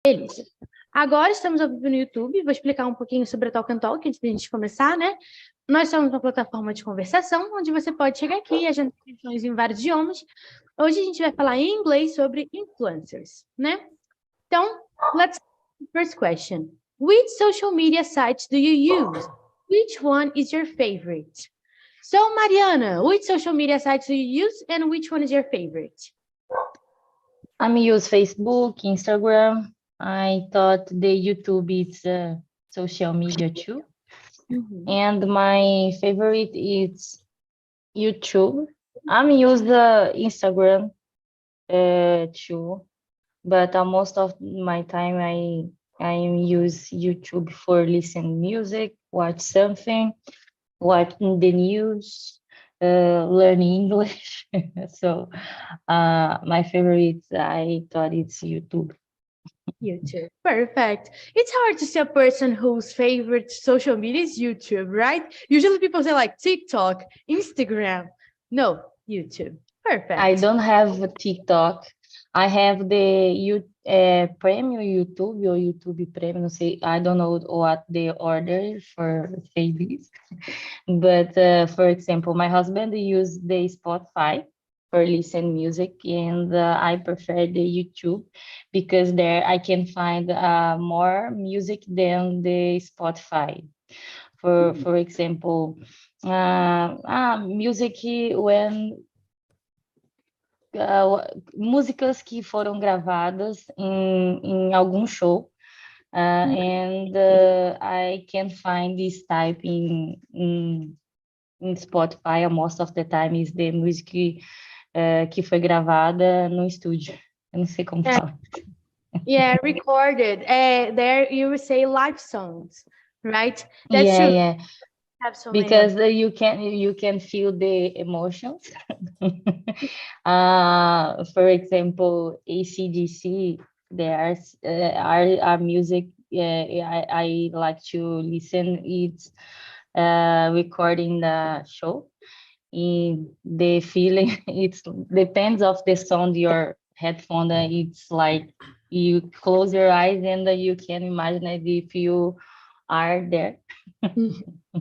Beleza. Agora estamos ao vivo no YouTube, vou explicar um pouquinho sobre a TALKNTALK antes da gente começar, né? Nós somos uma plataforma de conversação, onde você pode chegar aqui e agendar sessões em vários idiomas. Hoje a gente vai falar em inglês sobre influencers, né? Então, let's first question. Which social media sites do you use? Which one is your favorite? So, Mariana, which social media sites do you use and which one is your favorite? I use Facebook, Instagram. I thought the YouTube is social media too. And my favorite is YouTube. I use Instagram too, but most of my time I use YouTube for listen music, watch something, watch the news, learn English. So my favorite, I thought it's YouTube. YouTube. Perfect. It's hard to see a person whose favorite social media is YouTube, right? Usually people say like TikTok, Instagram. No, YouTube. Perfect. I don't have a TikTok. I have the premium YouTube or YouTube premium. Say I don't know what they order for say this, but for example, my husband use the Spotify for listen music, and I prefer the YouTube because there I can find more music than the Spotify. For example, music when músicas que foram gravadas em algum show, and I can find this type in Spotify. Most of the time is the music que foi gravada no estúdio. Eu não sei como fala. Yeah, recorded. There you would say live songs, right? That's true. Yeah. Have so because many. You can feel the emotions. For example, AC/DC, there are music I like to listen. It's recording the show. In the feeling, it depends of the sound your headphone. It's like you close your eyes and you can imagine it if you are there.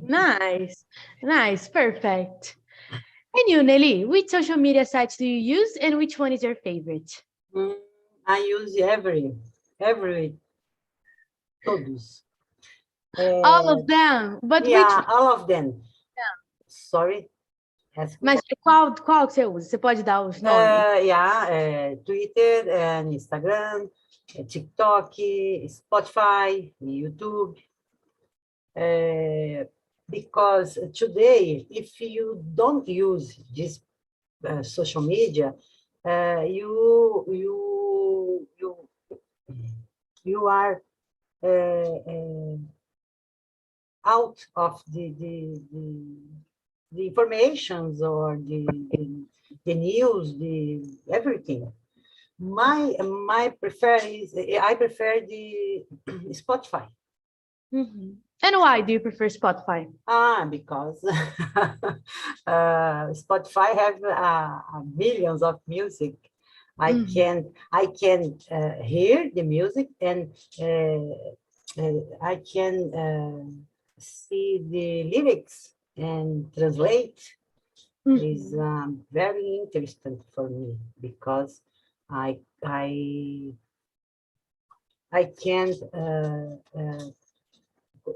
Nice, perfect. And you, Nelly, which social media sites do you use and which one is your favorite? I use every, todos. All of them, but yeah, all of them. Yeah. Sorry. Mas qual que você usa? Você pode dar os nomes? Twitter, Instagram, TikTok, Spotify, YouTube. Because today, if you don't use this social media, you are out of the informations or the news, everything. I prefer the Spotify. Mm-hmm. And why do you prefer Spotify? Because Spotify have millions of music. I can hear the music, and I can see the lyrics and translate. Is very interesting for me because I can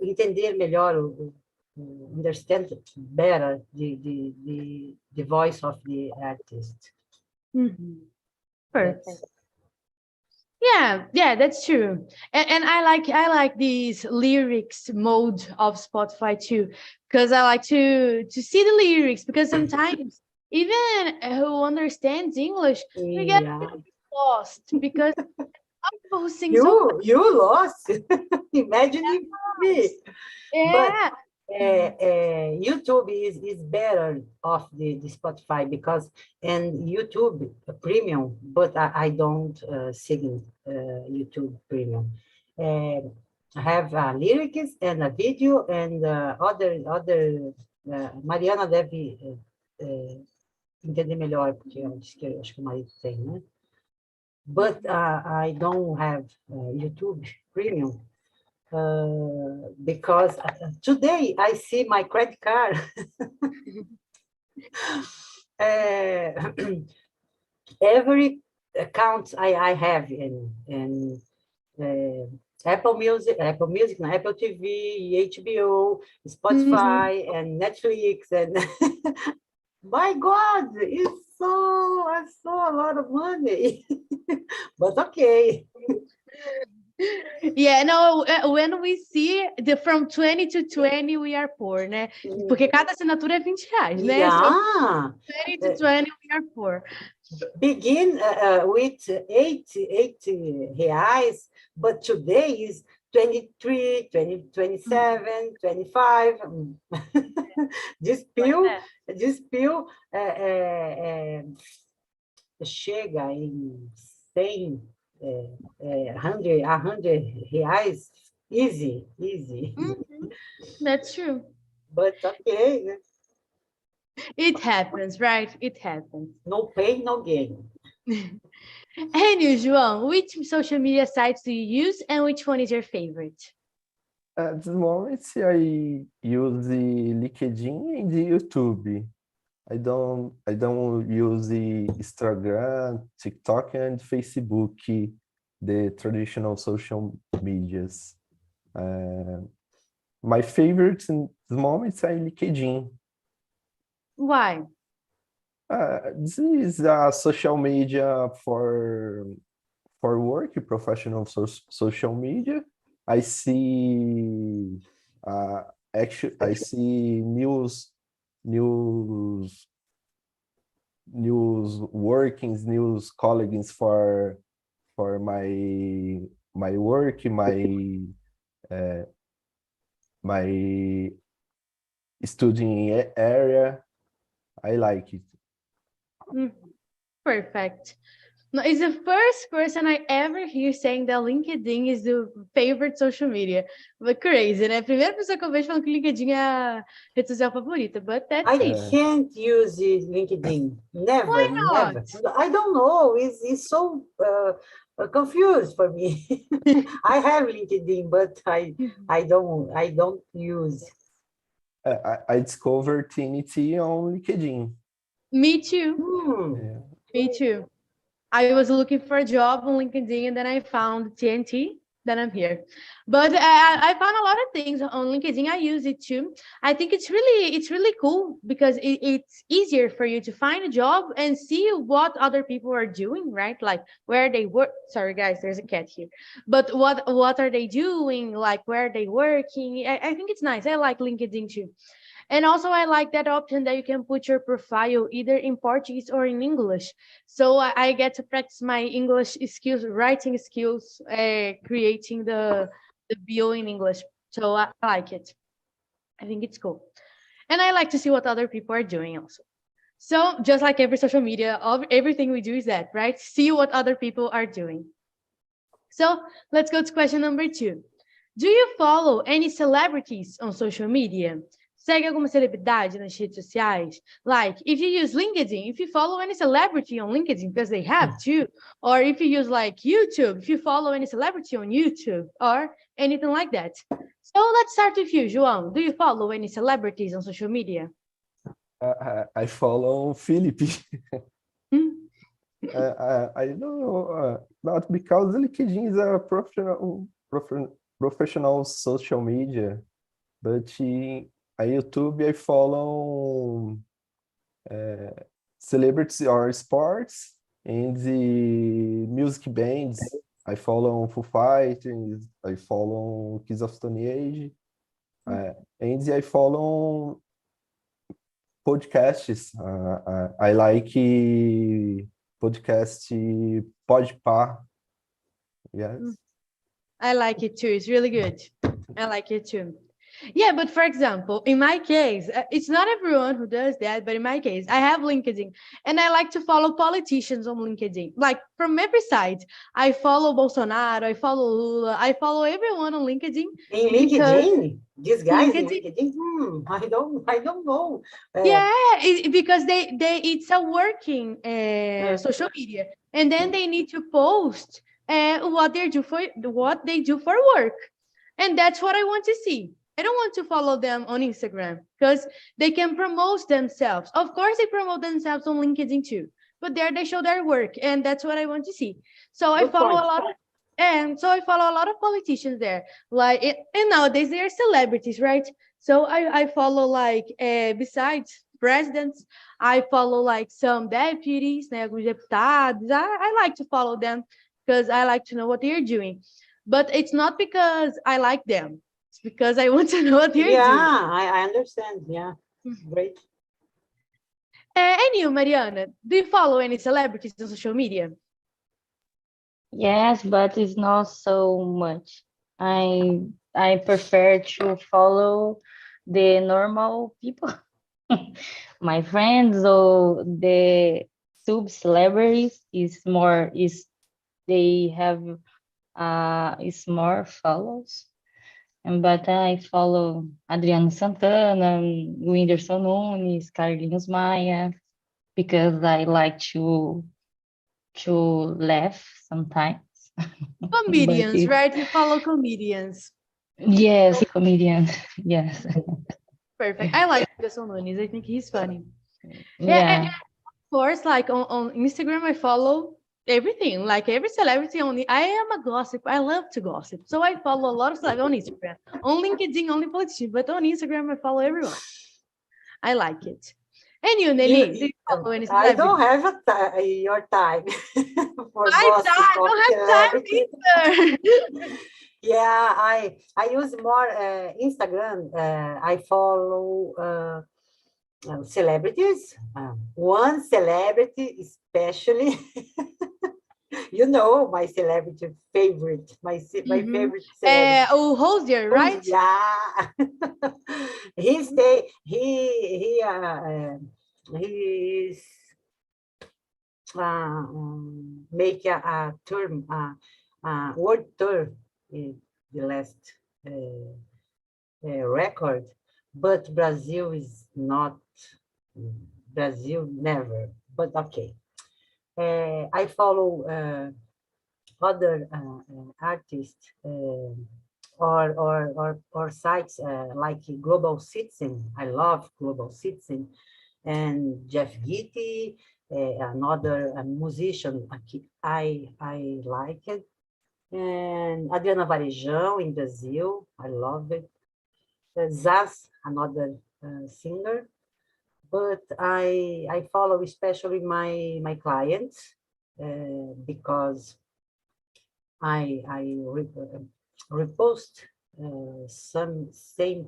entender melhor, understand better the voice of the artist. Perfect. Yeah, that's true. And I like these lyrics mode of Spotify too, because I like to see the lyrics, because sometimes even who understands English, we get lost because people who sing you lost. Imagine me. Yeah. But YouTube is better off the Spotify because and YouTube Premium, but I don't sing YouTube Premium. I have lyrics and a video and other. Mariana deve entender melhor, porque eu acho que o marido tem, né? but I don't have YouTube Premium because today I see my credit card. Every account I have in Apple Music, no, Apple TV, HBO, Spotify, and Netflix, and my God, it's so a lot of money, but okay. Yeah, no, when we see from 20 to 20, we are poor, né? Porque cada assinatura é R$ 20, né? So Yeah, 20 to 20, we are poor. begin with 80 reais, but today is 23, 20, 27, 25. This bill chega em 100, 100 reais, easy. That's true. But okay, né? It happens, right? It happens. No pain, no gain. And you, João, which social media sites do you use and which one is your favorite? At the moment, I use the LinkedIn and the YouTube. I don't use the Instagram, TikTok, and Facebook, the traditional social medias. My favorite in the moment is LinkedIn. Why? This is a social media for work, professional social media. I see I see news workings, news colleagues for my work, my studying area. I like it. Perfect. No, it's the first person I ever hear saying that LinkedIn is the favorite social media. But crazy, né? Primeira pessoa que eu vejo falando que LinkedIn é a rede social favorita, but that's I it. can't use LinkedIn. Never. Why not? Never. I don't know. It's so confused for me. I have LinkedIn, but I don't use. I discovered TNT on LinkedIn. Me too. Yeah. Me too. I was looking for a job on LinkedIn and then I found TNT. Then I'm here. But I found a lot of things on LinkedIn. I use it too. I think it's really cool because it's easier for you to find a job and see what other people are doing, right? Like where they work. Sorry, guys, there's a cat here. But what are they doing? Like where are they working? I think it's nice. I like LinkedIn too. And also, I like that option that you can put your profile either in Portuguese or in English. So I get to practice my English skills, writing skills, creating the bio in English. So I like it. I think it's cool. And I like to see what other people are doing also. So just like every social media, everything we do is that, right? See what other people are doing. So let's go to question number 2. Do you follow any celebrities on social media? Segue alguma celebridade nas redes sociais? Like, if you use LinkedIn, if you follow any celebrity on LinkedIn, because they have to, or if you use like YouTube, if you follow any celebrity on YouTube, or anything like that. So let's start with you, João. Do you follow any celebrities on social media? I follow Felipe. I don't know, not because LinkedIn is a professional social media, but YouTube, I follow celebrities or sports and the music bands. I follow Foo Fighters, I follow Kids of Stone Age, and I follow podcasts. I like podcast Podpah. Yes. I like it too. It's really good. I like it too. Yeah, but for example, in my case, it's not everyone who does that, but in my case, I have LinkedIn and I like to follow politicians on LinkedIn, like from every side. I follow Bolsonaro, I follow Lula, I follow everyone on LinkedIn. In LinkedIn? These guys in LinkedIn? I don't know. Yeah, because it's a working social media. and then they need to post what they do for work. And that's what I want to see. I don't want to follow them on Instagram because they can promote themselves. Of course, they promote themselves on LinkedIn too, but there they show their work, and that's what I want to see. So I follow a lot of, and so I follow a lot of politicians there. Like, and nowadays they are celebrities, right? So I follow like besides presidents, I follow like some deputies, né, alguns deputados. I like to follow them because I like to know what they're doing. But it's not because I like them. It's because I want to know what they're doing. I understand. Yeah, great. And you, Mariana, do you follow any celebrities on social media? Yes, but it's not so much. I prefer to follow the normal people, my friends, or the sub celebrities they have is more follows. But I follow Adriano Santana, Whindersson Nunes, Carlinhos Maia, because I like to laugh sometimes. Comedians, right? You follow comedians. Yes, comedians. Yes. Perfect. I like Whindersson Nunes. I think he's funny. Yeah. And of course, like on Instagram, I follow everything, like every celebrity. I am a gossip. I love to gossip. So I follow a lot of celebrities on Instagram. On LinkedIn, only politicians, but on Instagram, I follow everyone. I like it. And you, Nelly, do you follow any celebrity? I don't have your time for I don't have time either. Yeah, I use more Instagram. I follow celebrities. One celebrity especially. You know my celebrity favorite, my favorite celebrity. Hosier, right? Yeah. He's make a term, world tour in the last record, but Brazil is not, Brazil never, but okay. I follow other artists or sites like Global Citizen. I love Global Citizen, and Jeff Gitti, another musician I like it, and Adriana Varejão in Brazil. I love it. Zaz, another singer. But I follow especially my clients because I repost some same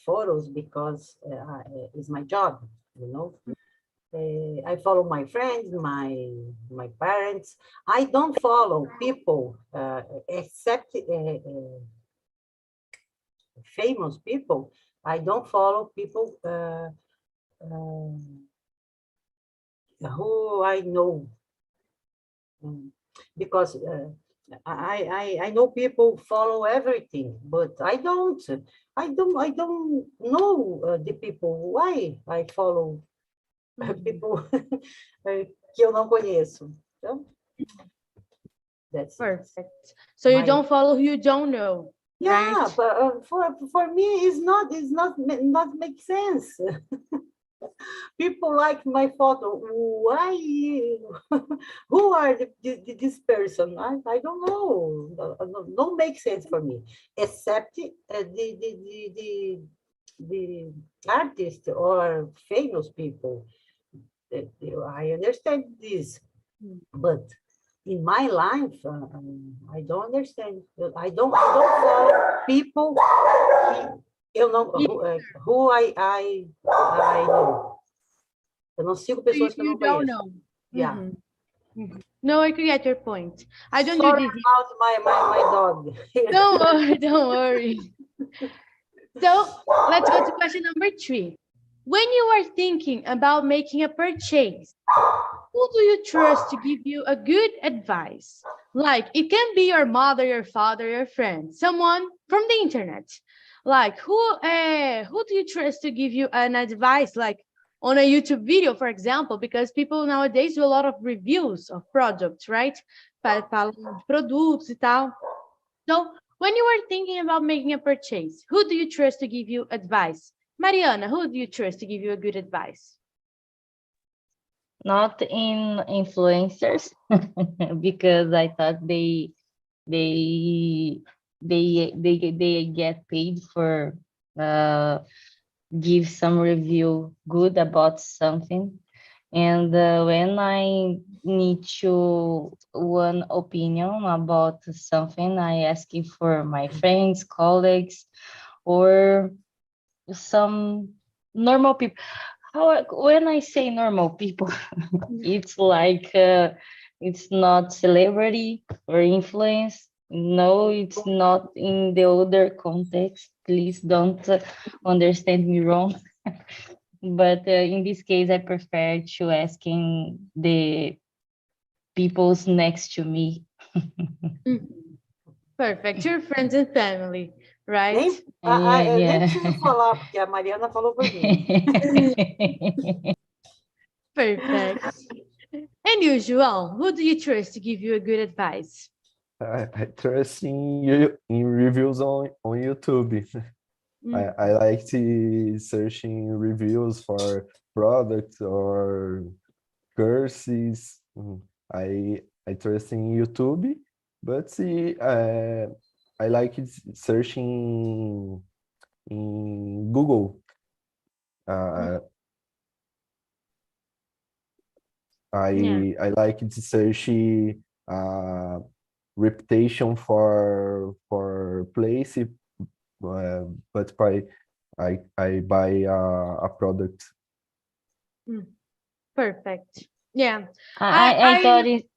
photos because it's my job, you know. I follow my friends, my parents. I don't follow people except famous people. I don't follow people who I know, because I know people follow everything, but I don't know the people. Why I follow people que eu não conheço? Então, that's perfect. It. So you don't follow who you don't know. Yeah, right? but for me, it's not make sense. People like my photo. Why? Who are this person? I don't know. No make sense for me, except the artists or famous people. I understand this, but in my life, I don't understand. I don't follow people. Eu não, who I know. Eu não sigo pessoas que eu não conheço. Know. Yeah. Mm-hmm. No, I get your point. I don't Sorry do this. about my dog. Don't worry. So let's go to question number 3. When you are thinking about making a purchase, who do you trust to give you a good advice? Like, it can be your mother, your father, your friend, someone from the internet. Like, who do you trust to give you an advice? Like, on a YouTube video, for example, because people nowadays do a lot of reviews of products, right? Falam de produtos e tal. So when you are thinking about making a purchase, who do you trust to give you advice? Mariana, who do you trust to give you a good advice? Not in influencers, because I thought they get paid for give some review good about something. And when I need to one opinion about something, I ask it for my friends, colleagues, or some normal people. When I say normal people, it's like it's not celebrity or influence. No, it's not in the other context. Please don't understand me wrong. But in this case, I prefer to asking the people's next to me. Perfect. Your friends and family, right? Eu nem Yeah. preciso falar, porque a Mariana falou por mim. Perfect. And you, João, who do you trust to give you a good advice? I trust in reviews on YouTube. I like to searching reviews for products or courses. I trust in YouTube, but I like searching in Google. I like to search reputation for place, but I buy a product. Perfect. Yeah. I thought it.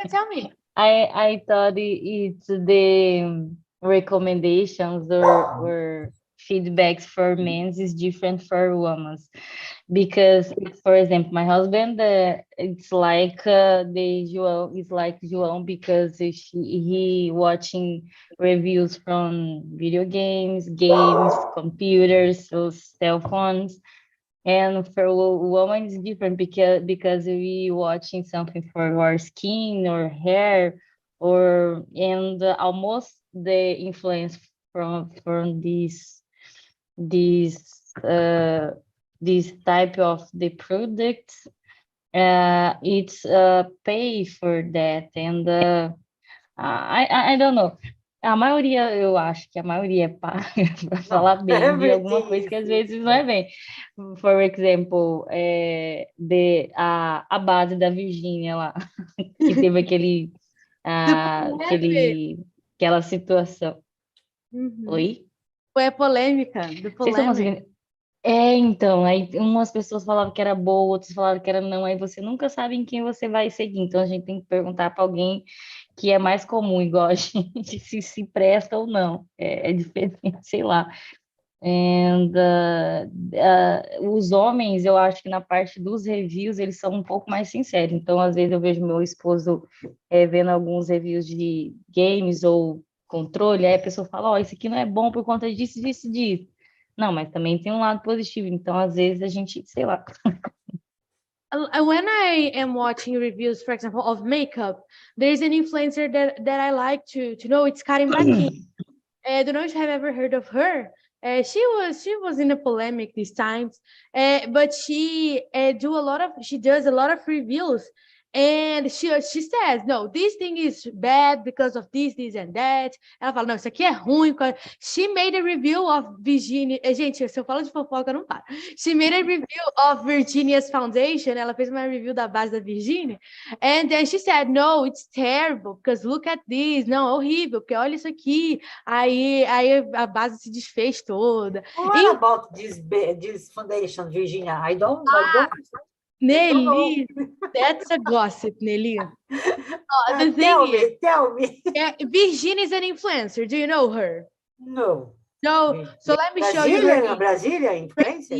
Tell me. I thought it's the recommendations or feedbacks for men is different for women, because, for example, my husband, it's like the João is like João because he watching reviews from video games, computers, so cell phones. And for a woman, it's different because we watching something for our skin or hair, and almost the influence from this type of the product, it's pay for that, and I don't know. A maioria, eu acho que a maioria é paga para falar bem de alguma coisa que às vezes não é bem. For example, a base da Virgínia lá, que teve aquela situação. Oi? Foi a polêmica. Vocês estão conseguindo? Então, aí umas pessoas falavam que era boa, outras falavam que era não, aí você nunca sabe em quem você vai seguir, então a gente tem que perguntar para alguém que é mais comum, igual a gente, se presta ou não, é diferente, sei lá. And os homens, eu acho que na parte dos reviews, eles são um pouco mais sinceros, então às vezes eu vejo meu esposo vendo alguns reviews de games ou controle, aí a pessoa fala, isso aqui não é bom por conta disso, disso, disso. Não, mas também tem um lado positivo, então às vezes a gente, sei lá. When I am watching reviews, for example, of makeup, there's an influencer that I like to know. It's Karen Baquin. I don't know if you have ever heard of her. She was in a polemic these times, but she does a lot of reviews. And she says, no, this thing is bad because of this and that. Ela fala, não, isso aqui é ruim. She made a review of Virginia. Gente, se eu falo de fofoca, eu não paro. She made a review of Virginia's Foundation. Ela fez uma review da base da Virginia. And then she said, no, it's terrible, because look at this. Não, é horrível, porque olha isso aqui. Aí a base se desfez toda. What about this foundation, Virginia? I don't Nelly, that's a gossip, Nelly. Tell me. Virginia is an influencer. Do you know her? No. No. So let me show you her. Brazilian influencer?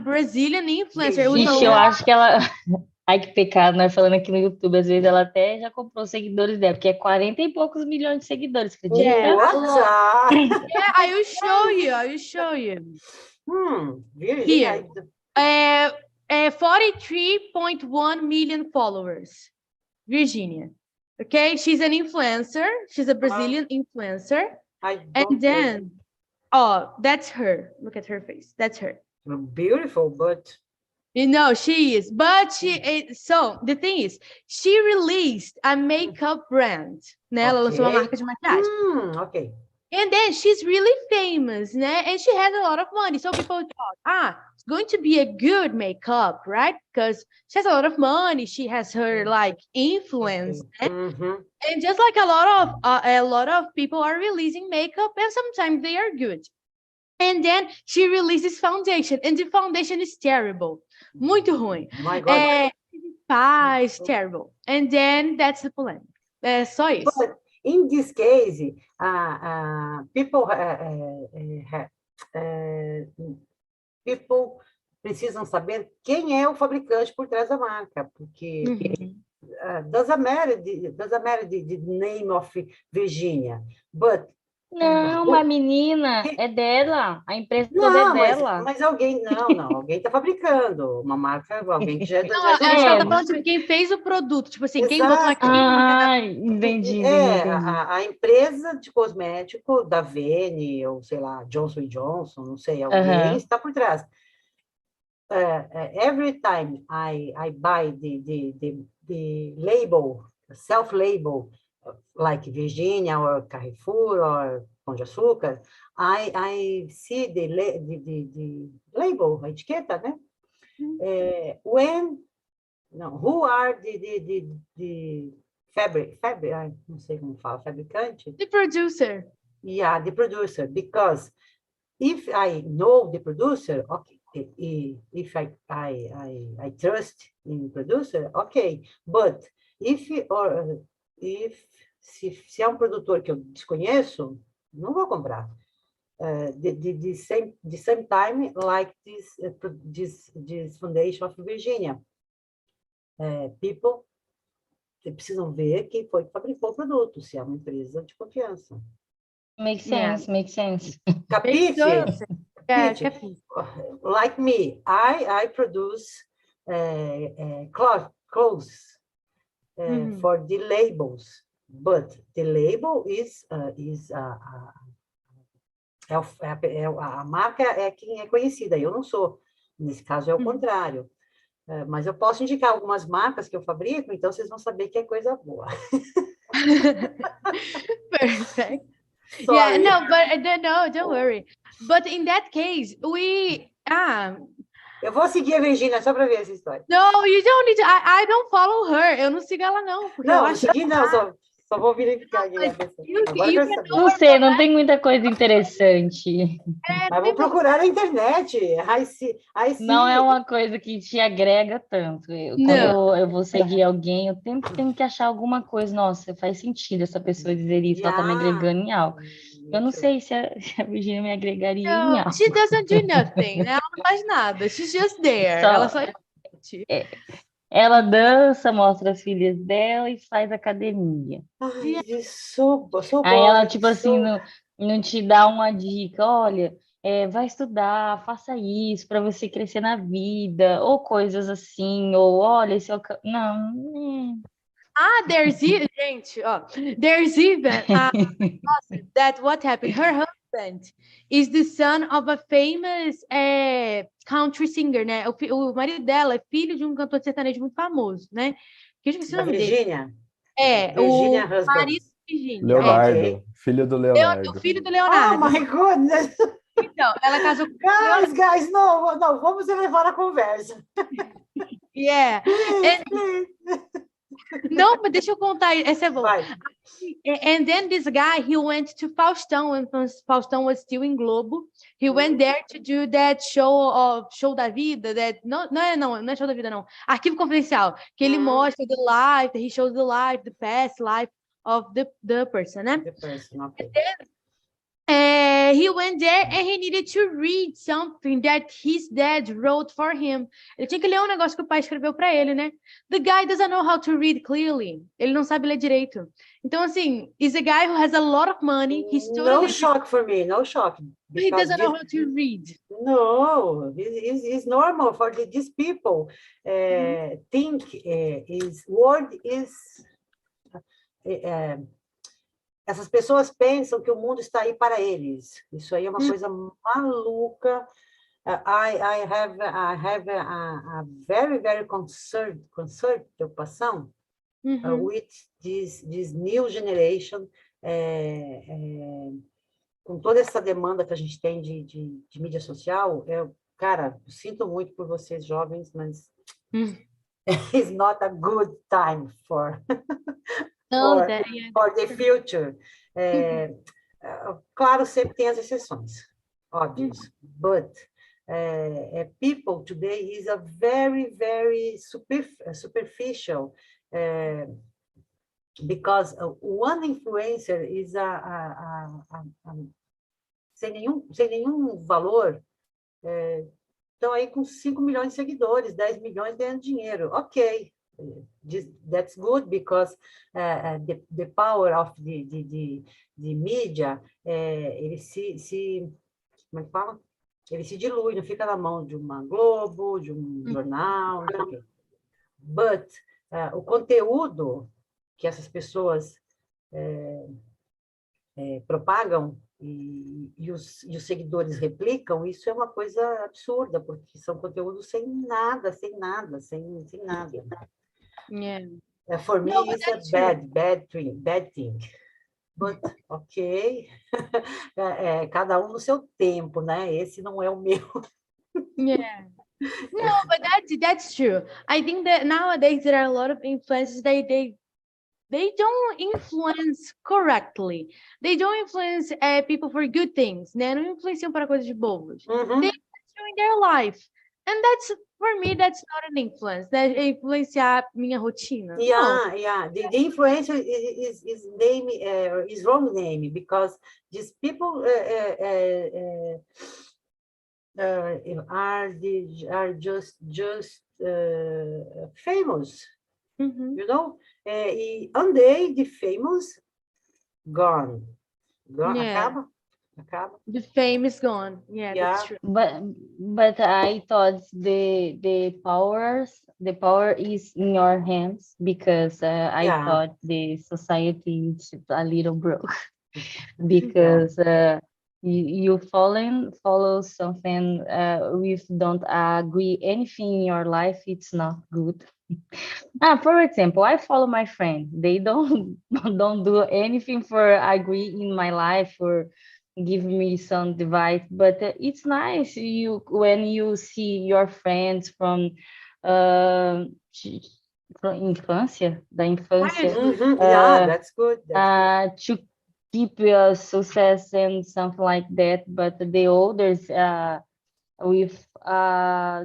Brazilian influencer. Ixi, eu acho que ela... Ai, que pecado, nós falando aqui no YouTube, às vezes ela até já comprou seguidores dela, porque é 40 e poucos milhões de seguidores, acredita? Yeah, I will show you. Really? Here. 43.1 million followers. Virginia. Okay, she's an influencer. She's a Brazilian influencer. And then, oh, that's her. Look at her face. That's her. Beautiful, but you know, she is. But so the thing is, she released a makeup brand. Né? Ela lançou uma marca de maquiagem. Okay. And then she's really famous, né? And she has a lot of money. So people thought, it's going to be a good makeup, right? Because she has a lot of money. She has her like influence. Okay. Mm-hmm. And just like a lot of people are releasing makeup, and sometimes they are good. And then she releases foundation, and the foundation is terrible. Muito ruim. My God. It's terrible. And then that's the plan. Só isso. But in this case, people precisam saber quem é o fabricante por trás da marca, porque doesn't matter the name of Virginia, but não, uma menina é dela, a empresa toda é dela. Mas alguém alguém está fabricando uma marca, alguém que já é tipo, quem fez o produto, tipo assim, quem botou aqui. Entendi. A empresa de cosmético da Vene, ou sei lá, Johnson & Johnson, não sei, alguém está por trás. Every time I buy the label, self-label, like Virginia or Carrefour or Pão de Açúcar, I see the label, a etiqueta, né? Who are the fabric, não sei como fala, fabricante? The producer. Yeah, the producer, because if I know the producer, okay, if I trust in producer, okay, but se é um produtor que eu desconheço, não vou comprar. The same time, like this foundation of Virginia. People precisam ver quem foi que fabricou o produto, se é uma empresa de confiança. Makes sense. Capite? Capite. Like me, I produce clothes for the labels, but the label is a marca é quem é conhecida, eu não sou. Nesse caso é o contrário. Mas eu posso indicar algumas marcas que eu fabrico, então vocês vão saber que é coisa boa. Perfect. Sorry. Yeah, no, don't worry. But in that case, eu vou seguir a Virginia só para ver essa história. No, you don't need to. I don't follow her. Eu não sigo ela, não. Não, seguir não, só vou verificar aqui. Não sei, não tem muita coisa interessante. Mas vou procurar na internet. I see. Não é uma coisa que te agrega tanto. Quando eu vou seguir alguém, eu tenho que achar alguma coisa. Nossa, faz sentido essa pessoa dizer isso, ela tá me agregando em algo. Eu não sei se a Virginia me agregaria em algo. She doesn't do nothing, né? Ela não faz nada. She's just there. Ela só... Ela dança, mostra as filhas dela e faz academia. Aí ela, tipo assim, não te dá uma dica, olha, vai estudar, faça isso para você crescer na vida, ou coisas assim, ou olha, esse é o... Não. There's even, gente, there's even that what happened. Her husband is the son of a famous country singer, né? O marido dela é filho de um cantor de sertanejo muito famoso, né? Que eu esqueci o nome dele. Virginia? Virginia o marido de Virginia. Leonardo, filho do Leonardo. O filho do Leonardo. Oh, my goodness! Então, ela casou com Guys, não, vamos elevar a conversa. Yeah. No, but deixa eu contar, essa é boa. And then this guy, he went to Faustão, when Faustão was still in Globo. He went there to do that show da vida, não é show da vida, não. Arquivo Confidencial, que ele mostra the life, he shows the life, the past life of the person, né? The person, okay. He went there and he needed to read something that his dad wrote for him. Ele tinha que ler um negócio que o pai escreveu para ele, né? The guy doesn't know how to read clearly. Ele não sabe ler direito. Então, assim, is a guy who has a lot of money. He's No totally... shock for me, no shock. He because doesn't know how to read. No, it's normal for these people think essas pessoas pensam que o mundo está aí para eles. Isso aí é uma coisa maluca. I have a very, very concerned preocupação with this new generation, com toda essa demanda que a gente tem de mídia social. Cara, eu sinto muito por vocês jovens, mas it's not a good time for the future. Claro, sempre tem as exceções, óbvios, but people today is a very, very superficial, because one influencer is sem nenhum valor, estão aí com 5 milhões de seguidores, 10 milhões ganhando dinheiro. Ok, that's good, because the power of the media, ele como é que fala? Ele se dilui, não fica na mão de uma Globo, de um jornal, não sei o quê. But o conteúdo que essas pessoas propagam e os seguidores replicam, isso é uma coisa absurda, porque são conteúdos sem nada. Yeah. For me, it's a bad thing. But, ok. Cada um no seu tempo, né? Esse não é o meu. Yeah. No, but that's true. I think that nowadays there are a lot of influencers they don't influence correctly. They don't influence people for good things, né? Não influenciam para coisas bobas. They influence in their life. And for me, that's not an influence. That influenciar minha rotina. Yeah. The influencer is wrong name, because these people are just famous, you know. One day the famous gone. Yeah. Acaba. The fame is gone. Yeah, that's true. But I thought the power is in your hands, because I thought the society is a little broke, because you follow something if don't agree anything in your life, it's not good. For example, I follow my friends. They don't do anything for agree in my life or give me some advice, but it's nice when you see your friends from infância, da infância. That's good. To keep success and something like that, but the others with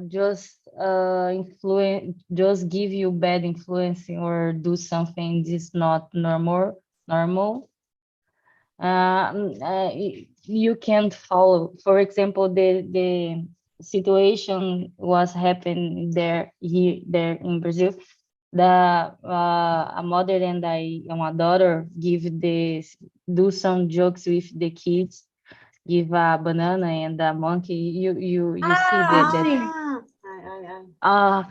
just give you bad influence or do something that's not normal. You can't follow. For example, the situation was happening there in Brazil. A mother and a daughter do some jokes with the kids, give a banana and a monkey. You see that. How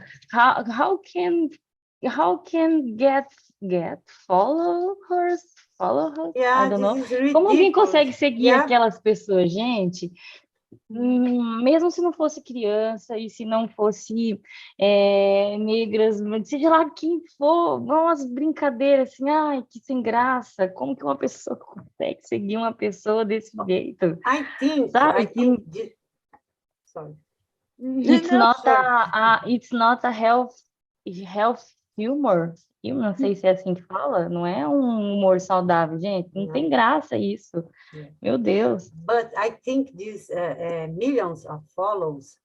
can get followers? I don't know. Como alguém consegue seguir aquelas pessoas, gente? Mesmo se não fosse criança e se não fosse negras, seja lá quem for, umas brincadeiras assim, ai, que sem graça. Como que uma pessoa consegue seguir uma pessoa desse jeito? Sorry. It's not a health humor. Eu não sei se é assim que fala, não é um humor saudável, gente. Não tem graça isso. Meu Deus. But I think these millions of follows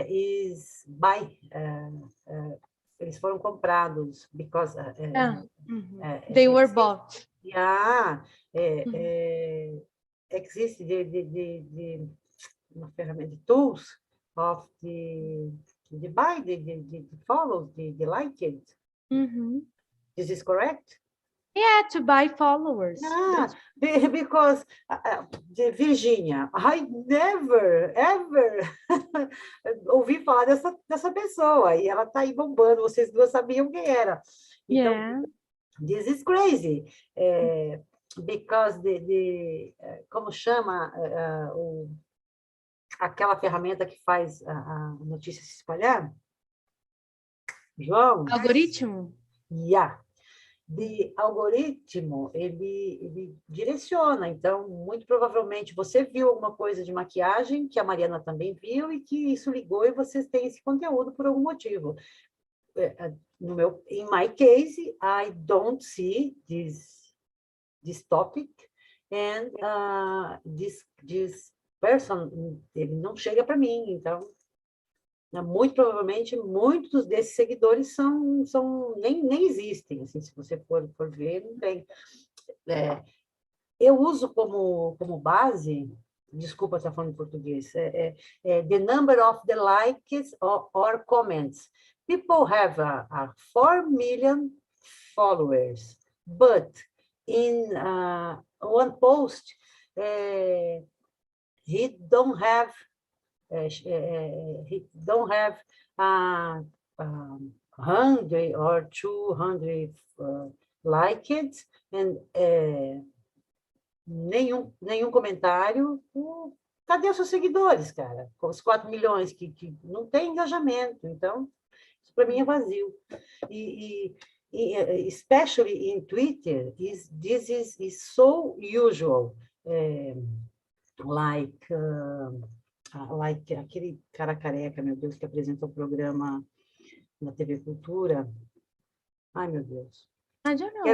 is by eles foram comprados, because they were bought. Yeah. exists uma ferramenta de tools of the buy, the follow, the like it. This is correct? Yeah, to buy followers. Because Virginia, I never, ever ouvi falar dessa pessoa, e ela está aí bombando, vocês duas sabiam quem era. Então, this is crazy, because como chama aquela ferramenta que faz a notícia se espalhar? João? Algoritmo? Yeah. De algoritmo, ele direciona. Então, muito provavelmente, você viu alguma coisa de maquiagem, que a Mariana também viu, e que isso ligou, e vocês têm esse conteúdo por algum motivo. In my case, I don't see this topic, and this person, ele não chega para mim, então... Muito provavelmente, muitos desses seguidores nem existem, assim, se você for ver, não tem. Eu uso como base, desculpa estar falando em português, the number of the likes or comments. People have a 4 million followers, but in one post, he don't have 100 or 200 likes, and nenhum comentário. Cadê os seus seguidores, cara? Com os 4 milhões que não tem engajamento. Então, isso para mim é vazio. E especially in Twitter, this is so usual. Like aquele cara careca, meu Deus, que apresenta o programa na TV Cultura. Ai, meu Deus. I don't know.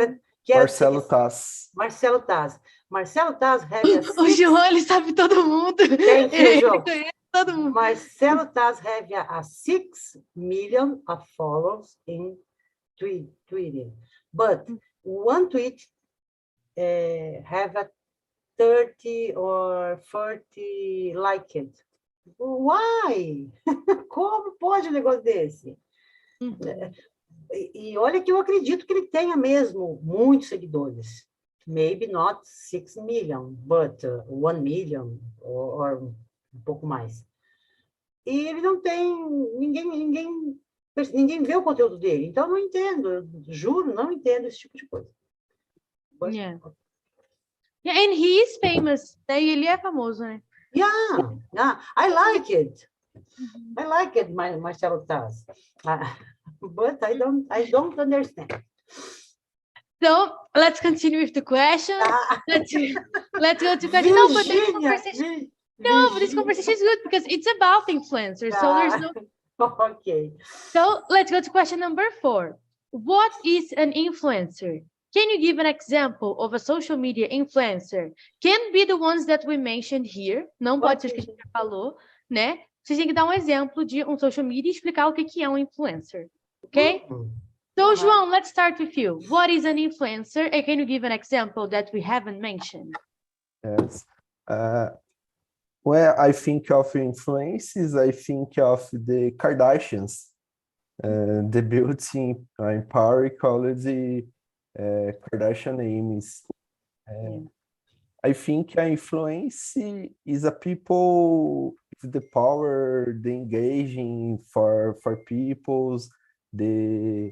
Marcelo Taz. Marcelo Taz. Marcelo Taz have O João, ele sabe todo mundo. Thank you, João. Ele conhece todo mundo. Marcelo Taz have a 6 million of followers in Twitter. But one tweet have a 30 or 40 liked. Why? Como pode um negócio desse? E olha que eu acredito que ele tenha mesmo muitos seguidores. Maybe not 6 million, but 1 million, or um pouco mais. E ele não tem... Ninguém vê o conteúdo dele. Então, eu não entendo. Eu juro, não entendo esse tipo de coisa. Yeah, and he is famous. Daí ele é famoso, né? Yeah, I like it. I like it, Marcelo Taz. But I don't understand. So let's continue with the question. Let's go to question. No, but this conversation. No, but this conversation is good because it's about influencers. So there's no. Okay. So let's go to question number 4. What is an influencer? Can you give an example of a social media influencer? Can be the ones that we mentioned here. Não pode ser os que a gente já falou, né? Vocês têm que dar um exemplo de um social media e explicar o que é um influencer. Okay? So, João, let's start with you. What is an influencer? And can you give an example that we haven't mentioned? Yes. When I think of influences, I think of the Kardashians, the beauty empire called the Kardashian names. I think influence is a people with the power, the engaging for peoples, the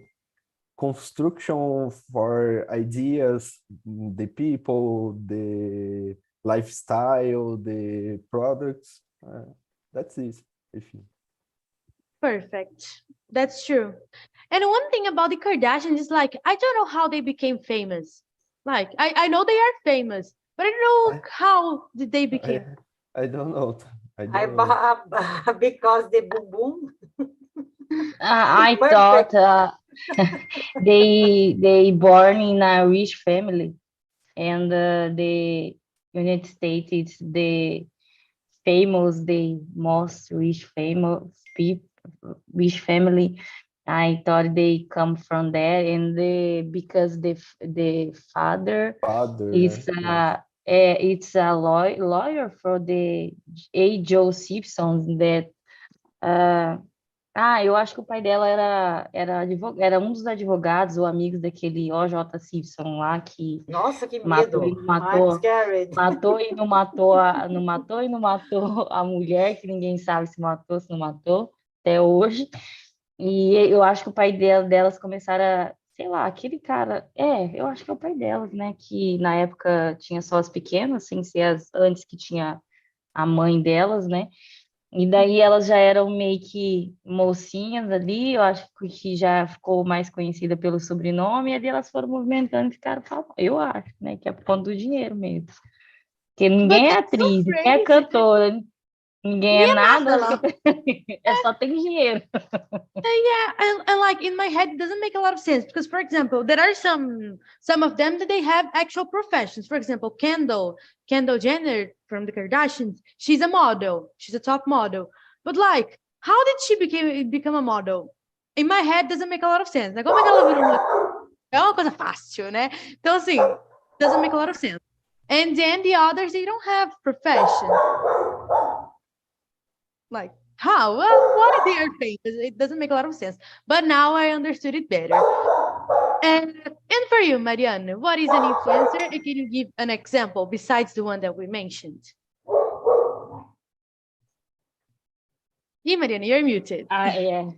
construction for ideas, the people, the lifestyle, the products. That's it, I think. Perfect. That's true. And one thing about the Kardashians is like, I don't know how they became famous. Like, I know they are famous, but I don't know how did they become. I don't know. Because the boom boom. I thought they born in a rich family, and the United States is the most rich family. I thought they come from there, and because the father is it's a lawyer for the A. Joe Simpson that eu acho que o pai dela era um dos advogados ou amigos daquele O.J. Simpson lá que Nossa, que matou medo. e não matou, I'm scared. matou e não matou a mulher, que ninguém sabe se matou, se não matou, até hoje. E eu acho que o pai delas começaram sei lá, aquele cara, eu acho que é o pai delas, né, que na época tinha só as pequenas, sem ser antes que tinha a mãe delas, né, e daí elas já eram meio que mocinhas ali, eu acho que já ficou mais conhecida pelo sobrenome, e aí elas foram movimentando e ficaram falando, eu acho, né, que é por conta do dinheiro mesmo. Porque But ninguém é that's so atriz, ninguém é crazy. cantora, ninguém é nada, Nada. só tem dinheiro. Yeah, and like in my head, it doesn't make a lot of sense because, for example, there are some of them that they have actual professions. For example, Kendall Jenner from the Kardashians, she's a model, she's a top model. But like, how did she become a model? In my head, doesn't make a lot of sense. Like, como é que ela virou? É uma coisa fácil, né? Então, assim, doesn't make a lot of sense. And then the others, they don't have profession. Like, how? Well, why they are famous? It doesn't make a lot of sense. But now I understood it better. And for you, Marianne, what is an influencer? And can you give an example besides the one that we mentioned? Yeah, Marianne, you're muted. Yeah.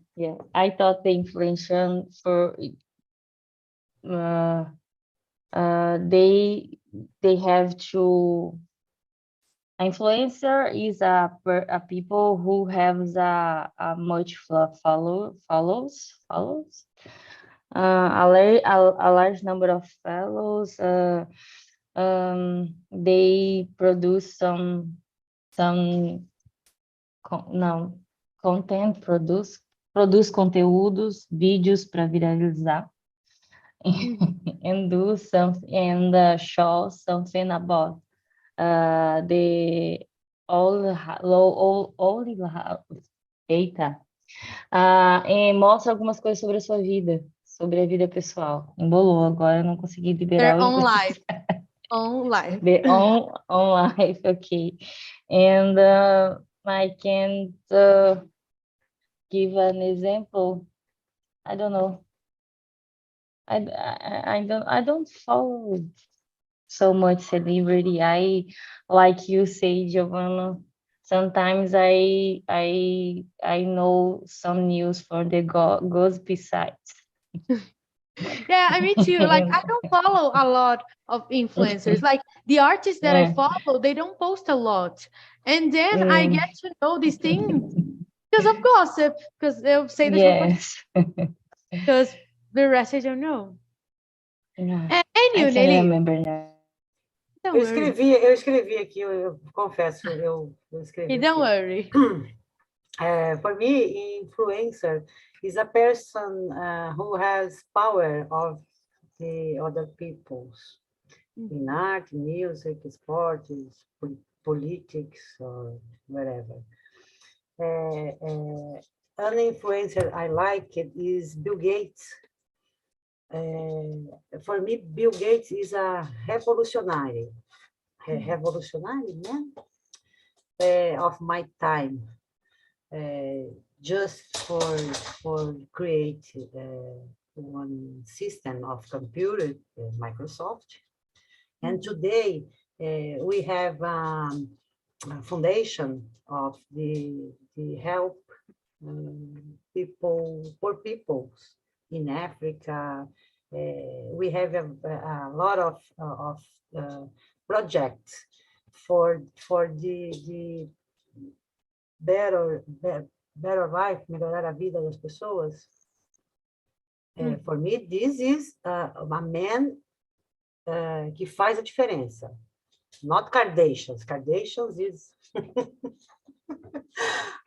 I thought the influencer for they have to. Influencer is a people who has a much follows, a large number of follows. They produce some content, produz conteúdos, vídeos para viralizar, and do something and show something about the e mostra algumas coisas sobre a sua vida, sobre a vida pessoal. Embolou, agora eu não consegui liberar Their o own inglês. life. Own life. The own life, okay. And I can't give an example. I don't know. I don't follow so much celebrity. I, like you say, Giovanna, sometimes I know some news for the gossip sites. Yeah, I mean too. Like, I don't follow a lot of influencers. Like, the artists that I follow, they don't post a lot. And then I get to know these things because of gossip, because they'll say this. Yes. Because the rest I don't know. Yeah. And you, I can Nelly? remember now. Eu escrevi aqui, eu confesso, eu escrevi. Don't worry. For me, influencer is a person who has power of the other people's in art, music, sports, politics, or whatever. An influencer I like it is Bill Gates. For me, Bill Gates is a revolutionary. Revolutionary, né? Of my time. Just for create one system of computer, Microsoft. And today we have a foundation of the help poor people in Africa. We have a lot of projects for the better life, melhorar a vida das pessoas. For me, this is a man que faz a diferença. Not Kardashians. Kardashians is...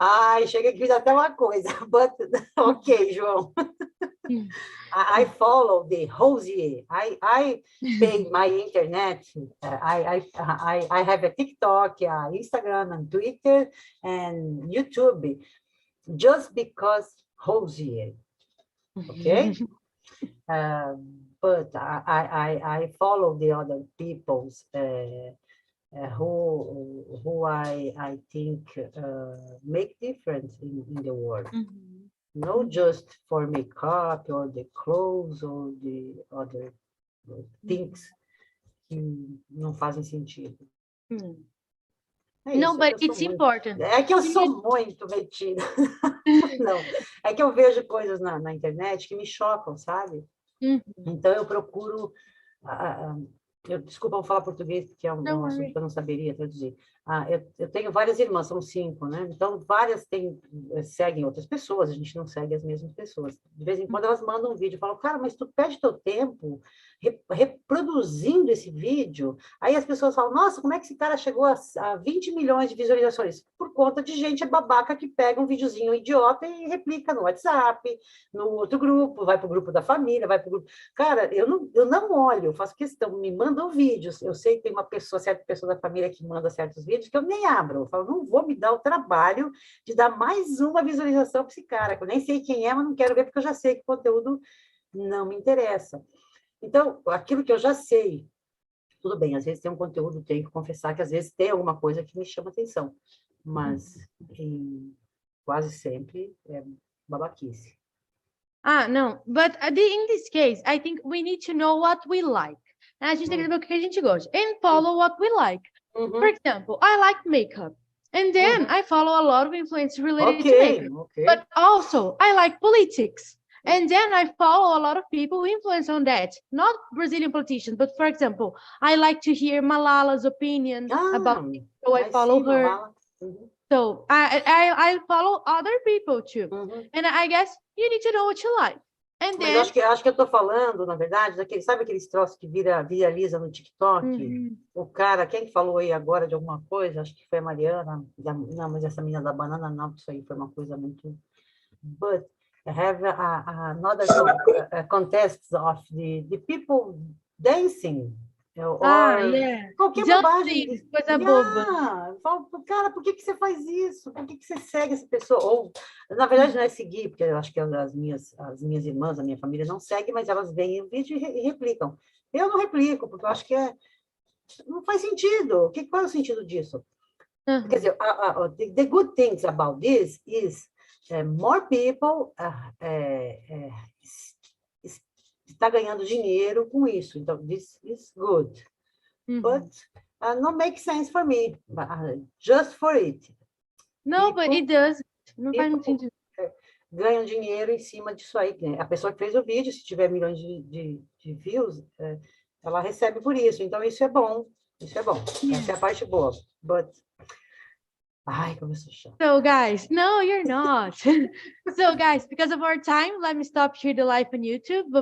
Ai, chega aqui, fiz até uma coisa, but okay, João. I follow the Rosier. I pay my internet. I have a TikTok, Instagram, and Twitter, and YouTube, just because Rosier. Okay. But I follow the other people's who I think make difference in the world. Not just for makeup or the clothes or the other things que não fazem sentido. No, but it's important. É que eu sou muito metida. Não, é que eu vejo coisas na internet que me chocam, sabe? Então eu procuro... desculpa, eu vou falar português, porque é um assunto que eu não saberia traduzir. Eu tenho várias irmãs, são 5, né? Então, várias seguem outras pessoas, a gente não segue as mesmas pessoas. De vez em quando elas mandam um vídeo e falam, cara, mas tu perde teu tempo reproduzindo esse vídeo. Aí as pessoas falam, nossa, como é que esse cara chegou a 20 milhões de visualizações? Por conta de gente babaca que pega um videozinho idiota e replica no WhatsApp, no outro grupo, vai para o grupo da família, vai para o grupo... Cara, eu não olho, eu faço questão, me mandam vídeos. Eu sei que tem certa pessoa da família que manda certos vídeos que eu nem abro. Eu falo, não vou me dar o trabalho de dar mais uma visualização para esse cara, que eu nem sei quem é, mas não quero ver porque eu já sei que o conteúdo não me interessa. Então, aquilo que eu já sei, tudo bem, às vezes tem um conteúdo, tenho que confessar que às vezes tem alguma coisa que me chama atenção, mas quase sempre é babaquice. No, but in this case, I think we need to know what we like. A gente tem que saber o que a gente gosta. And follow what we like. For example, I like makeup. And then I follow a lot of influencers related to makeup. But also, I like politics. And then I follow a lot of people who influence on that. Not Brazilian politicians, but for example, I like to hear Malala's opinion about it, so I follow her. So I follow other people too. And I guess you need to know what you like. And then... Mas acho que eu estou falando, na verdade, sabe aqueles troços que viraliza no TikTok? O cara, quem falou aí agora de alguma coisa? Acho que foi a Mariana. Não, mas essa menina da banana, não, isso aí foi uma coisa muito... But I have another contest of the people dancing. Qualquer bobagem. Coisa boba. Cara, por que você faz isso? Por que você segue essa pessoa? Ou, na verdade, não é seguir, porque eu acho que as minhas irmãs, a minha família não segue, mas elas veem o vídeo e replicam. Eu não replico, porque eu acho que não faz sentido. Qual é o sentido disso? Quer dizer, the good things about this is more people está ganhando dinheiro com isso. Então, this is good. But not make sense for me. Just for it. No, but it does. Não faz muito sentido. Ganham dinheiro em cima disso aí. A pessoa que fez o vídeo, se tiver milhões de views, ela recebe por isso. Então, isso é bom. Isso é bom. Essa é a parte boa. But... Ai, como eu sou chata. So, guys, no, you're not. So, guys, because of our time, let me stop here the live on YouTube.